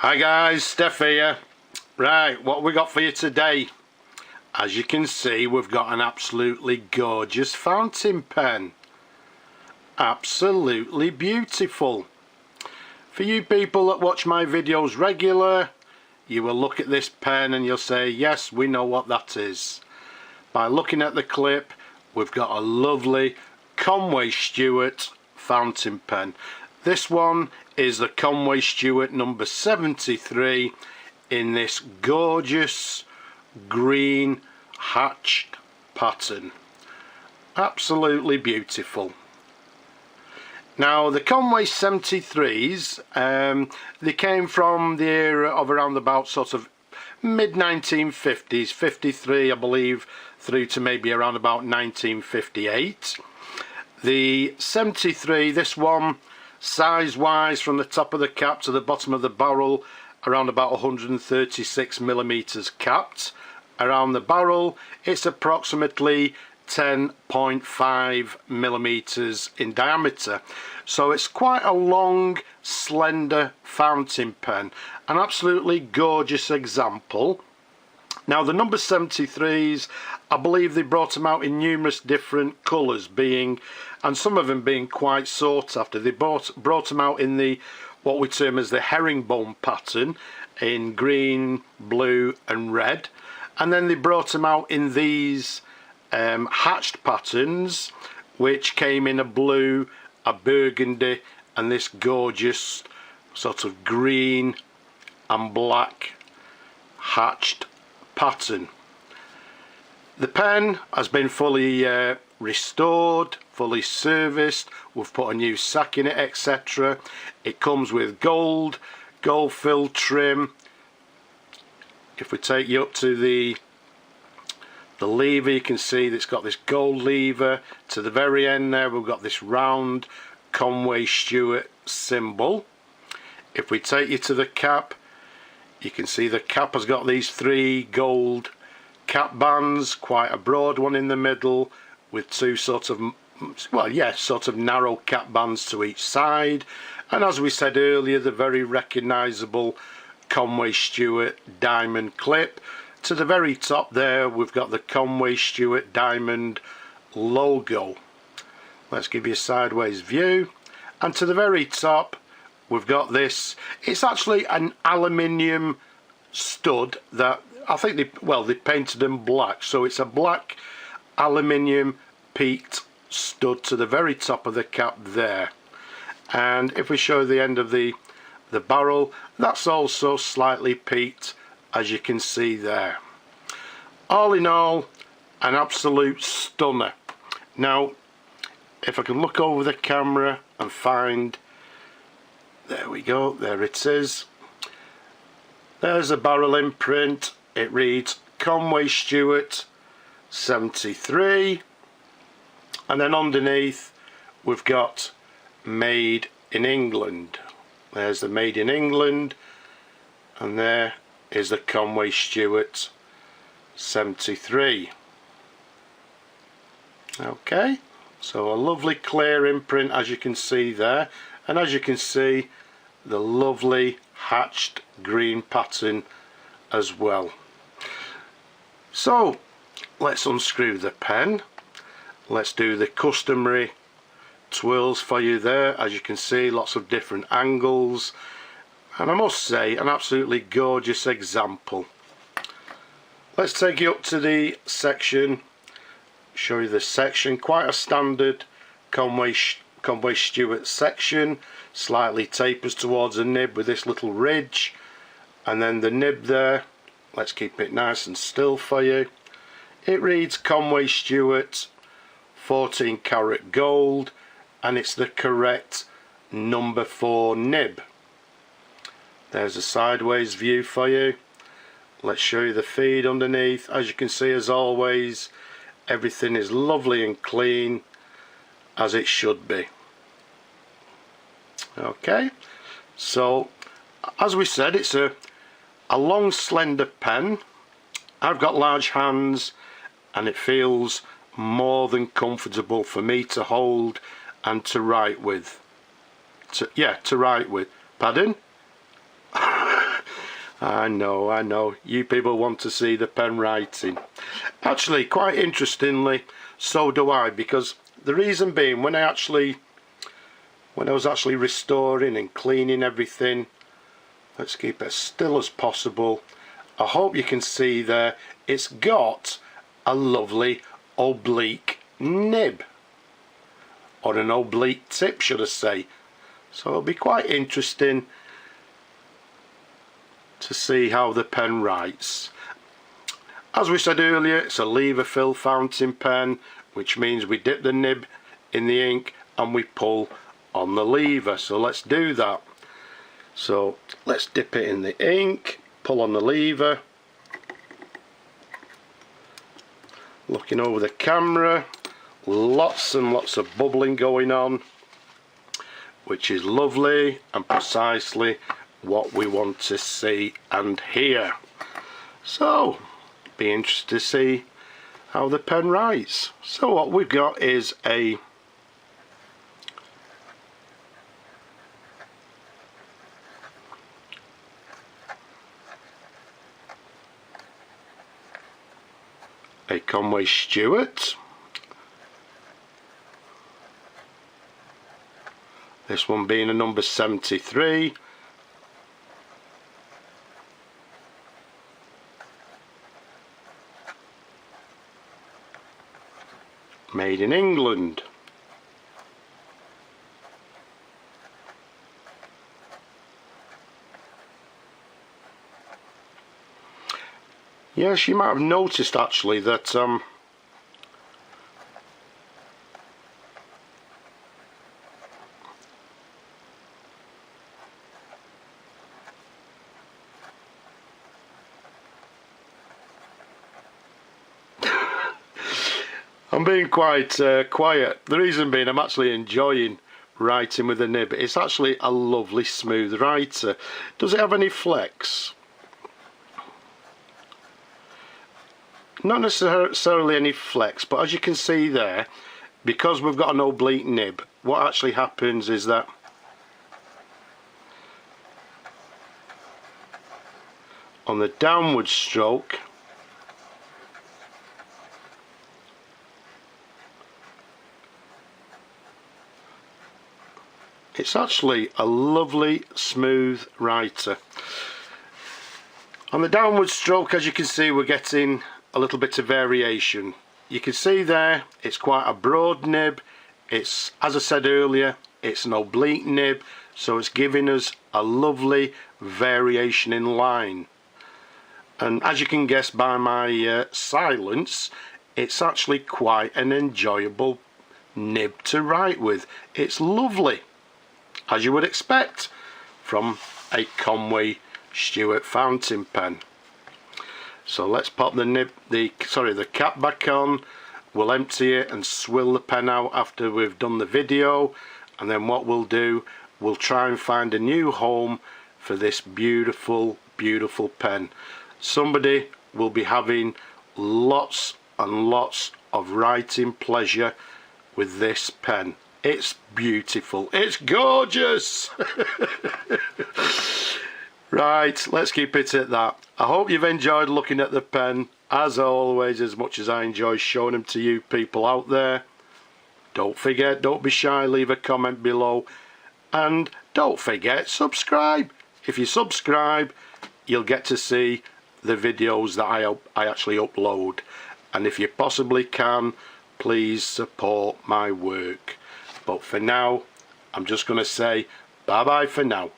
Hi guys, Steph here. Right, what we got for you today? As you can see, we've got an absolutely gorgeous fountain pen. Absolutely beautiful. For you people that watch my videos regular, you will look at this pen and you'll say, yes, we know what that is. By looking at the clip, we've got a lovely Conway Stewart fountain pen. This one is the Conway Stewart No. 73 in this gorgeous green hatched pattern. Absolutely beautiful. Now the Conway 73s, they came from the era of around about sort of mid 1950s, 53 I believe, through to maybe around about 1958. The 73, this one, size wise from the top of the cap to the bottom of the barrel, around about 136 millimeters capped. Around the barrel it's approximately 10.5 millimeters in diameter, so it's quite a long slender fountain pen, an absolutely gorgeous example. Now the number 73s, I believe they brought them out in numerous different colours, and some of them being quite sought after. They brought them out in the what we term as the herringbone pattern in green, blue and red, and then they brought them out in these hatched patterns, which came in a blue, a burgundy and this gorgeous sort of green and black hatched pattern. The pen has been fully restored, fully serviced, we've put a new sack in it, etc. It comes with gold filled trim. If we take you up to the lever, you can see that it's got this gold lever. To the very end there we've got this round Conway Stewart symbol. If we take you to the cap, you can see the cap has got these three gold cap bands, quite a broad one in the middle with two sort of, well, yes, sort of narrow cap bands to each side, and as we said earlier, the very recognisable Conway Stewart diamond clip. To the very top there we've got the Conway Stewart diamond logo. Let's give you a sideways view, and to the very top we've got this. It's actually an aluminium stud that I think they painted them black, so it's a black aluminium peaked stud to the very top of the cap there. And if we show the end of the barrel, that's also slightly peaked, as you can see there. All in all, an absolute stunner. Now if I can look over the camera and find, there we go, there it is. There's a barrel imprint. It reads Conway Stewart 73, and then underneath we've got Made in England. There's the Made in England, and there is the Conway Stewart 73. Okay, so a lovely clear imprint, as you can see there, and as you can see, the lovely hatched green pattern as well. So let's unscrew the pen. Let's do the customary twirls for you there. As you can see, lots of different angles, and I must say, an absolutely gorgeous example. Let's take you up to the section, show you the section. Quite a standard Conway Stewart section, slightly tapers towards a nib with this little ridge, and then the nib there, let's keep it nice and still for you. It reads Conway Stewart 14 karat gold, and it's the correct number 4 nib. There's a sideways view for you. Let's show you the feed underneath. As you can see, as always, everything is lovely and clean, as it should be. Okay, so as we said, it's a long slender pen. I've got large hands and it feels more than comfortable for me to hold and to write with. To write with. Pardon? I know, you people want to see the pen writing. Actually, quite interestingly, so do I, because the reason being, when I was actually restoring and cleaning everything, let's keep it as still as possible. I hope you can see there, it's got a lovely oblique nib, or an oblique tip should I say. So it'll be quite interesting to see how the pen writes. As we said earlier, it's a lever fill fountain pen, which means we dip the nib in the ink and we pull on the lever. So let's do that. So let's dip it in the ink, pull on the lever. Looking over the camera, lots and lots of bubbling going on, which is lovely and precisely what we want to see and hear. So be interested to see how the pen writes. So what we've got is a Conway Stewart. This one being a number 73. Made in England. Yes, you might have noticed actually that I'm being quite quiet. The reason being I'm actually enjoying writing with the nib. It's actually a lovely smooth writer. Does it have any flex? Not necessarily any flex, but as you can see there, because we've got an oblique nib, what actually happens is that on the downward stroke, it's actually a lovely smooth writer. On the downward stroke, as you can see, we're getting a little bit of variation. You can see there it's quite a broad nib. It's, as I said earlier, it's an oblique nib, so it's giving us a lovely variation in line. And as you can guess by my silence, it's actually quite an enjoyable nib to write with. It's lovely, as you would expect from a Conway Stewart fountain pen. So let's pop the cap back on. We'll empty it and swill the pen out after we've done the video, and then what we'll do, we'll try and find a new home for this beautiful pen. Somebody will be having lots and lots of writing pleasure with this pen. It's beautiful, it's gorgeous. Right, let's keep it at that. I hope you've enjoyed looking at the pen, as always, as much as I enjoy showing them to you people out there. Don't forget, don't be shy, leave a comment below, and don't forget, subscribe. If you subscribe, you'll get to see the videos that I actually upload, and if you possibly can, please support my work. But for now, I'm just going to say bye bye for now.